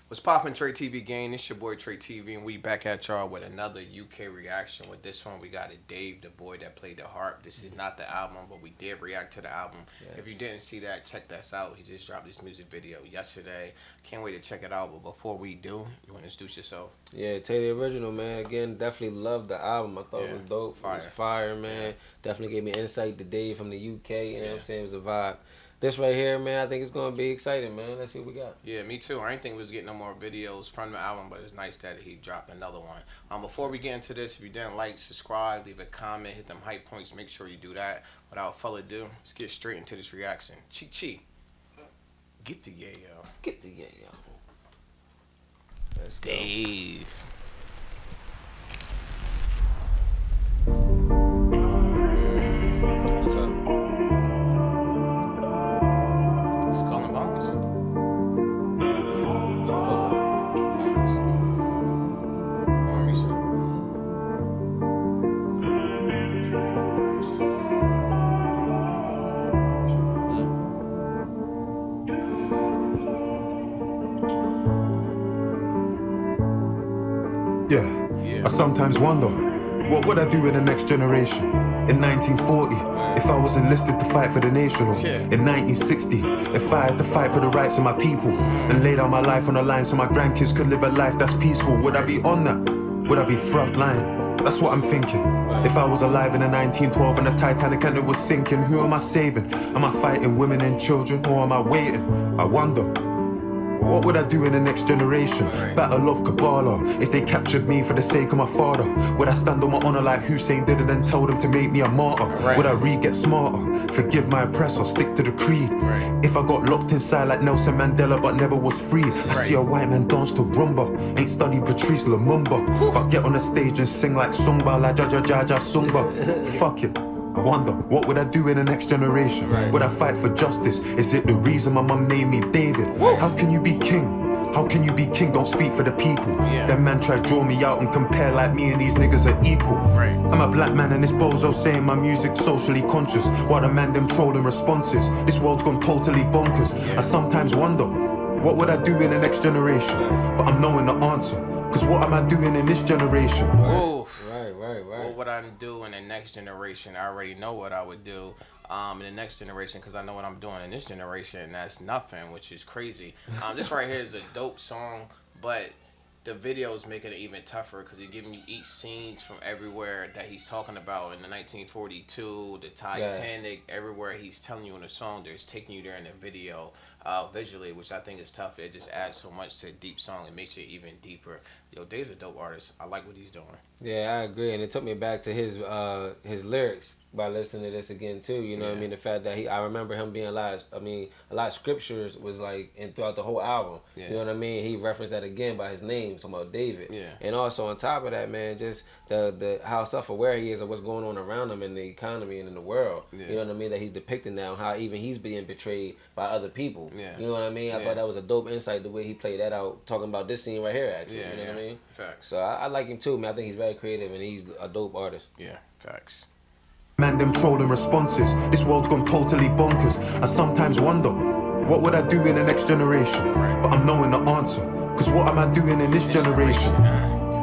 What's poppin', TreTv gang? It's your boy TreTv, and we back at y'all with another UK reaction. With this one, we got it, Dave, the boy that played the harp. This is not the album, but we did react to the album. If you Yes. didn't see that, check that out. He just dropped this music video yesterday. Can't wait to check it out. But before we do, you want to introduce yourself? Yeah, Tay the original, man. Again, definitely loved the album. I thought it Yeah, was dope. It was fire. fire, Yeah, man. Definitely gave me insight to Dave from the UK. You know what yeah. I'm saying? It was a vibe. This right here, man, I think it's going to be exciting, man. Let's see what we got. Yeah, me too. I didn't think we was getting no more videos from the album, but it's nice that he dropped another one. Before we get into this, if you didn't like, subscribe, leave a comment, hit them hype points. Make sure you do that. Without further ado, let's get straight into this reaction. Chi Chi, get the yayo. Get the yeah, yo. Let's go. Dave. What's up? Skull and Bones. Army suit. Yeah, Yeah. I sometimes wonder, what would I do in the next generation? In 1940, if I was enlisted to fight for the nation, or Yeah. in 1960, if I had to fight for the rights of my people and lay down my life on the line so my grandkids could live a life that's peaceful, would I be on that? Would I be front line? That's what I'm thinking. If I was alive in the 1912 and the Titanic and it was sinking, who am I saving? Am I fighting women and children, or am I waiting? I wonder. What would I do in the next generation? Right. Battle of Kabbalah. If they captured me for the sake of my father, would I stand on my honor like Hussein did and then tell them to make me a martyr? Right. Would I read, get smarter, forgive my oppressor, stick to the creed? Right. If I got locked inside like Nelson Mandela but never was freed, I see a white man dance to rumba. Ain't studied Patrice Lumumba, but get on the stage and sing like Sungba, like Jaja Jaja Sungba. Fuck it. I wonder, what would I do in the next generation? Right. Would I fight for justice? Is it the reason my mum named me David? How can you be king? How can you be king? Don't speak for the people. Yeah. Them man try draw me out and compare like me and these niggas are equal. Right. I'm a black man and this bozo saying my music's socially conscious, while the man them trolling responses. This world's gone totally bonkers. Yeah. I sometimes wonder, what would I do in the next generation? But I'm knowing the answer, cause what am I doing in this generation? Whoa. Right. What would I do in the next generation? I already know what I would do in the next generation because I know what I'm doing in this generation, and that's nothing, which is crazy. This right here is a dope song, but the video is making it even tougher because he's giving you each scenes from everywhere that he's talking about in the 1942, the Titanic, everywhere he's telling you in the song. There's taking you there in the video visually, which I think is tough. It just adds so much to a deep song. It makes it even deeper. Yo, Dave's a dope artist. I like what he's doing. Yeah, I agree, and it took me back to his lyrics by listening to this again too. You know what I Yeah. mean? The fact that I remember him being a lot. A lot of scriptures was like and throughout the whole album. Yeah. You know what I mean? He referenced that again by his name, talking about David. Yeah. And also on top of that, man, just the how self aware he is of what's going on around him in the economy and in the world. Yeah. You know what I mean? That he's depicting now, how even he's being betrayed by other people. Yeah. You know what I mean? I Yeah. thought that was a dope insight the way he played that out, talking about this scene right here. Actually, Yeah, you know what I yeah. mean? Facts. So I like him too, man. I think he's very creative and he's a dope artist. Yeah, facts. Man, them trolling responses. This world's gone totally bonkers. I sometimes wonder, what would I do in the next generation? But I'm knowing the answer, cause what am I doing in this generation?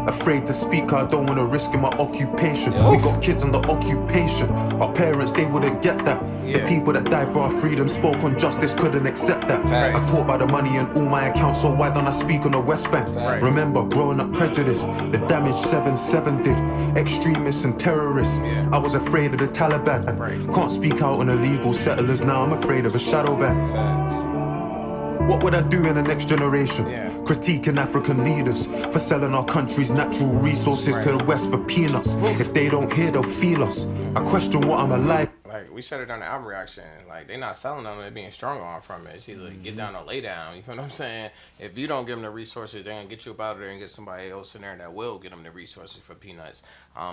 Afraid to speak, I don't wanna risk in my occupation. We got kids under occupation. Our parents, they wouldn't get that. The Yeah. people that died for our freedom spoke on justice, couldn't accept that. Facts. I taught by the money in all my accounts, so why don't I speak on the West Bank? Facts. Remember, growing up prejudiced, the damage 7-7 did. Extremists and terrorists. Yeah. I was afraid of the Taliban. Right. Can't speak out on illegal settlers now, I'm afraid of a shadow ban. Facts. What would I do in the next generation? Yeah. Critiquing African leaders for selling our country's natural resources to the West for peanuts. If they don't hear, they'll feel us. I question what I'm alive. Like, we said it on the album reaction. Like, they're not selling them, they're being strong on from it. It's either get down or lay down. You feel what I'm saying? If you don't give them the resources, they're going to get you up out of there and get somebody else in there that will get them the resources for peanuts.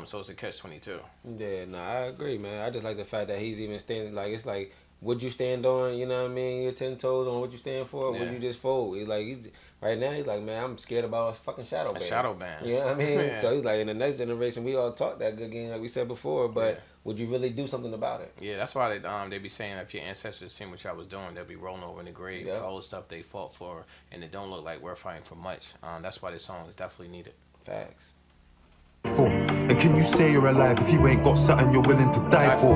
So it's a catch-22. Yeah, no, I agree, man. I just like the fact that he's even standing, like, it's like, would you stand on, you know what I mean, your 10 toes on what you stand for, or Yeah. would you just fold? It's like, Right now, he's like, man, I'm scared about a fucking shadow A band. shadow band. You know what I mean? Yeah. So he's like, in the next generation, we all talk that good game, like we said before, but Yeah. would you really do something about it? Yeah, that's why they be saying if your ancestors seen what y'all was doing, they'll be rolling over in the grave Yeah. for all the stuff they fought for, and it don't look like we're fighting for much. That's why this song is definitely needed. Facts. And can you say you're alive if you ain't got something you're willing to die for?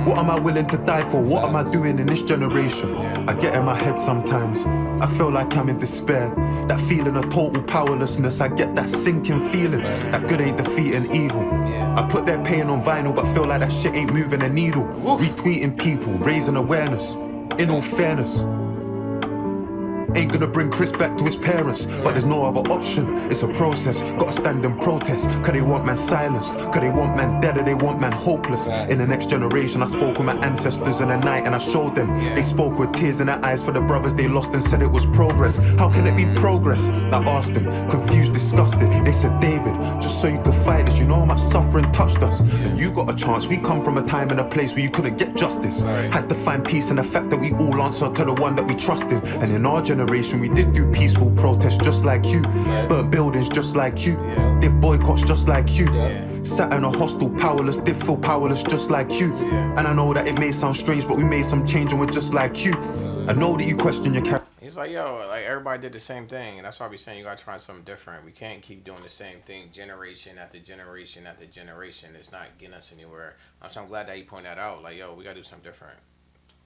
What am I willing to die for? What am I doing in this generation? I get in my head sometimes. I feel like I'm in despair. That feeling of total powerlessness. I get that sinking feeling that good ain't defeating evil. I put their pain on vinyl, but feel like that shit ain't moving a needle. Retweeting people, raising awareness. In all fairness, ain't gonna bring Chris back to his parents, but there's no other option. It's a process, gotta stand and protest. Cause they want man silenced, cause they want man dead, or they want man hopeless. In the next generation, I spoke with my ancestors in the night and I showed them. They spoke with tears in their eyes for the brothers they lost and said it was progress. How can it be progress? I asked them, confused, disgusted. They said, David, just so you could fight this, you know how much suffering touched us. And you got a chance, we come from a time and a place where you couldn't get justice. Had to find peace in the fact that we all answer to the one that we trusted. And in our generation, we did do peaceful protests just like you. Burnt buildings just like you. Did boycotts just like you. Sat in a hostel powerless, did feel powerless just like you. And I know that it may sound strange, but we made some change and we're just like you. I know that you question your character. He's like, yo, like everybody did the same thing, and that's why I be saying you gotta try something different. We can't keep doing the same thing generation after generation after generation. It's not getting us anywhere. So I'm glad that you point that out. Like, yo, we gotta do something different.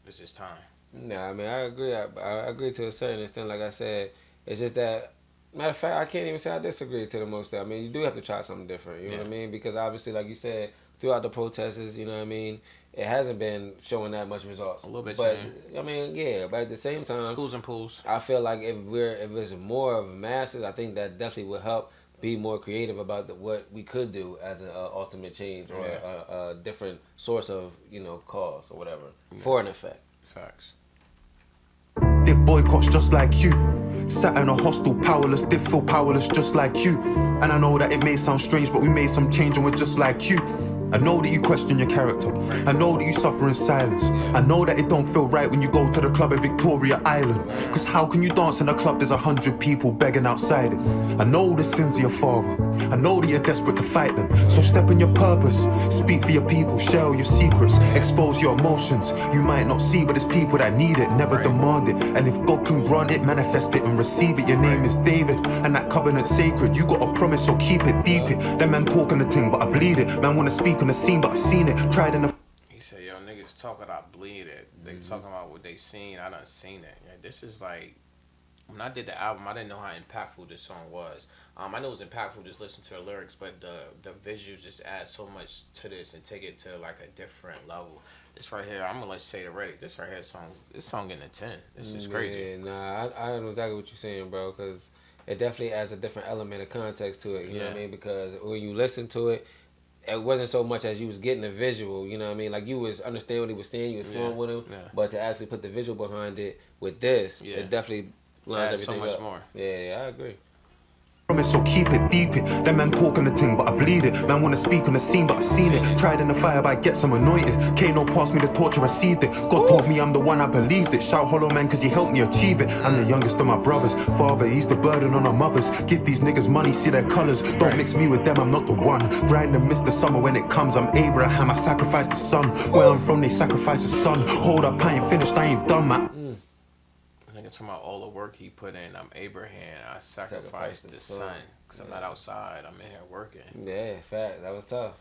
It's just time. Nah, I mean, I agree. I agree to a certain extent. Like I said, it's just that. Matter of fact, I can't even say I disagree to the most. I mean, you do have to try something different. You know what I mean? Because obviously, like you said, throughout the protests, you know what I mean, it hasn't been showing that much results. A little bit, but I mean, yeah. But at the same time, schools and pools. I feel like if it's more of masses, I think that definitely would help be more creative about what we could do as an ultimate change or a different source of cause or whatever for an effect. Facts. Did boycotts just like you. Sat in a hostel powerless, did feel powerless just like you. And I know that it may sound strange, but we made some change and we're just like you. I know that you question your character. I know that you suffer in silence. I know that it don't feel right when you go to the club in Victoria Island. Cause how can you dance in a club there's 100 people begging outside it? I know the sins of your father. I know that you're desperate to fight them. So step in your purpose. Speak for your people. Share all your secrets. Expose your emotions. You might not see, but it's people that need it. Never demand it. And if God can grant it, manifest it and receive it. Your name is David. And that covenant's sacred. You got a promise, so keep it, deep it. Them man talking the thing, but I bleed it. Man wanna speak on the scene, but I've seen it. Tried in the... He said, yo, niggas talking, I bleed it. They talking about what they seen, I done seen it. Yeah, this is like, when I did the album, I didn't know how impactful this song was. I know it was impactful just listening to the lyrics, but the visuals just add so much to this and take it to like a different level. This right here, I'm gonna let you say it already. This right here, this song getting a 10. This is crazy. Yeah, nah, I know exactly what you're saying, bro, because it definitely adds a different element of context to it. You know what I mean? Because when you listen to it, it wasn't so much as you was getting a visual, you know what I mean? Like you was understanding what he was saying, you was flowing with him, but to actually put the visual behind it with this, it definitely lines everything so much up. more. Yeah, I agree. Promise, so keep it, deep it. Them man talking the thing, but I bleed it. Man wanna speak on the scene, but I've seen it. Tried in the fire, but I get some anointed. Kano passed me the torch, I received it. God told me I'm the one, I believed it. Shout hollow man, cause he helped me achieve it. I'm the youngest of my brothers. Father, he's the burden on our mothers. Give these niggas money, see their colors. Don't mix me with them, I'm not the one. Grind and miss the summer when it comes. I'm Abraham, I sacrifice the son. Where I'm from, they sacrifice the son. Hold up, I ain't finished, I ain't done, man. Talking about all the work he put in. I'm Abraham. I sacrificed the son. Because I'm not outside. I'm in here working. Yeah, fact. That was tough.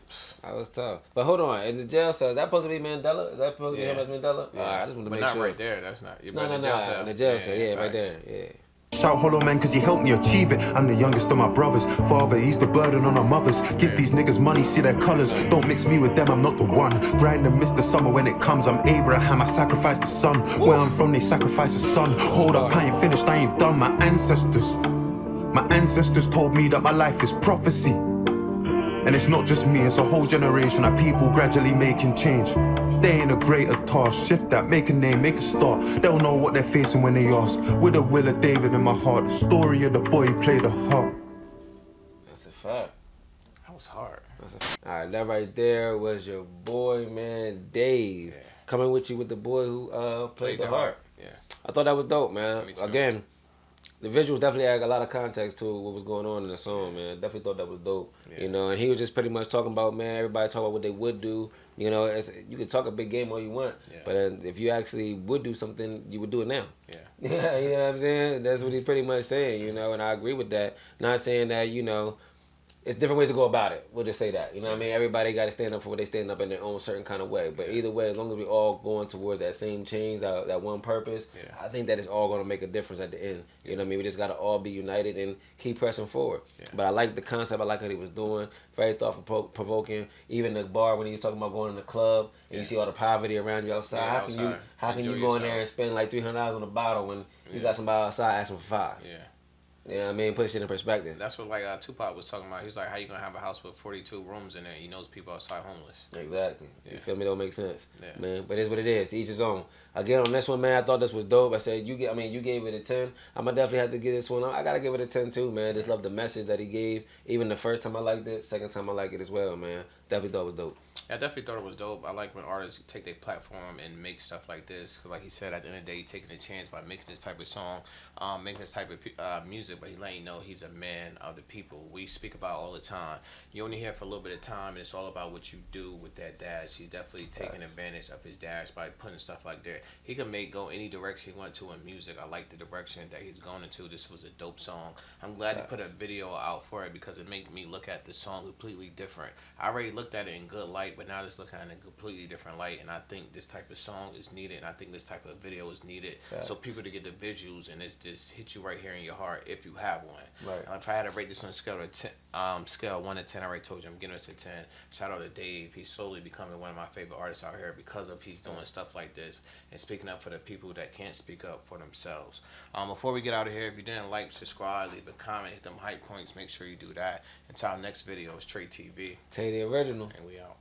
But hold on. In the jail cell, is that supposed to be Mandela? Is that supposed to be him as Mandela? Yeah. I just want to but make not sure. Right there. That's not. No. In the jail cell. Yeah, right there. Yeah. Shout hollow man, cause he helped me achieve it. I'm the youngest of my brothers. Father, he's the burden on our mothers. Give these niggas money, see their colors. Don't mix me with them, I'm not the one. Grind and miss the summer when it comes. I'm Abraham, I sacrifice the son. Where I'm from, they sacrifice the son. Hold up, I ain't finished, I ain't done. My ancestors told me that my life is prophecy. And it's not just me, it's a whole generation of people gradually making change. They ain't a greater task, shift that, make a name, make a start. They'll know what they're facing when they ask. With the will of David in my heart, the story of the boy who played the harp. That's a fact. That was hard. Alright, that right there was your boy, man, Dave. Yeah. Coming with you with the boy who played the harp. Yeah. I thought that was dope, man. Again, the visuals definitely add a lot of context to what was going on in the song, man. Definitely thought that was dope. You know, and he was just pretty much talking about, man, everybody talk about what they would do. You know, you can talk a big game all you want, but if you actually would do something, you would do it now. Yeah, you know what I'm saying? That's what he's pretty much saying, you know, and I agree with that. Not saying that, you know, it's different ways to go about it. We'll just say that. You know what I mean? Everybody got to stand up for what they stand up in their own certain kind of way. But either way, as long as we all going towards that same change, that one purpose, I think that it's all going to make a difference at the end. You know what I mean? We just got to all be united and keep pressing forward. But I like the concept. I like what he was doing. Very thoughtful, provoking. Even the bar when he was talking about going in the club and you see all the poverty around you outside. How can you go in there and spend like $300 on a bottle when you got somebody outside asking for $5? You know what I mean? Put shit in perspective. That's what like Tupac was talking about. He's like, how you gonna have a house with 42 rooms in it? He knows people outside homeless. Exactly. You feel me? Don't make sense, man. But it's what it is. To each his own. Again, on this one, man, I thought this was dope. I said you gave it a 10. I'ma definitely have to give this one. I gotta give it a 10 too, man. Just love the message that he gave. Even the first time I liked it, second time I like it as well, man. Definitely thought it was dope. I definitely thought it was dope. I like when artists take their platform and make stuff like this. Cause like he said, at the end of the day, he's taking a chance by making this type of song, making this type of music. But he letting you know he's a man of the people. We speak about all the time. You only here for a little bit of time, and it's all about what you do with that dash. He's definitely taking advantage of his dash by putting stuff like that. He can go any direction he wants to in music. I like the direction that he's going into. This was a dope song. I'm glad he put a video out for it because it made me look at the song completely different. I already looked at it in good light, but now just looking at it in a completely different light. And I think this type of song is needed, and I think this type of video is needed, so people to get the visuals and it's just hit you right here in your heart if you have one. If I had to rate this on a scale of 10, scale 1 to 10, I already told you I'm giving this a 10. Shout out to Dave. He's slowly becoming one of my favorite artists out here because of he's doing stuff like this and speaking up for the people that can't speak up for themselves. Before we get out of here, if you didn't like, subscribe, leave a comment, hit them hype points. Make sure you do that. Until our next video, it's TreTv. Tay the original. And we out.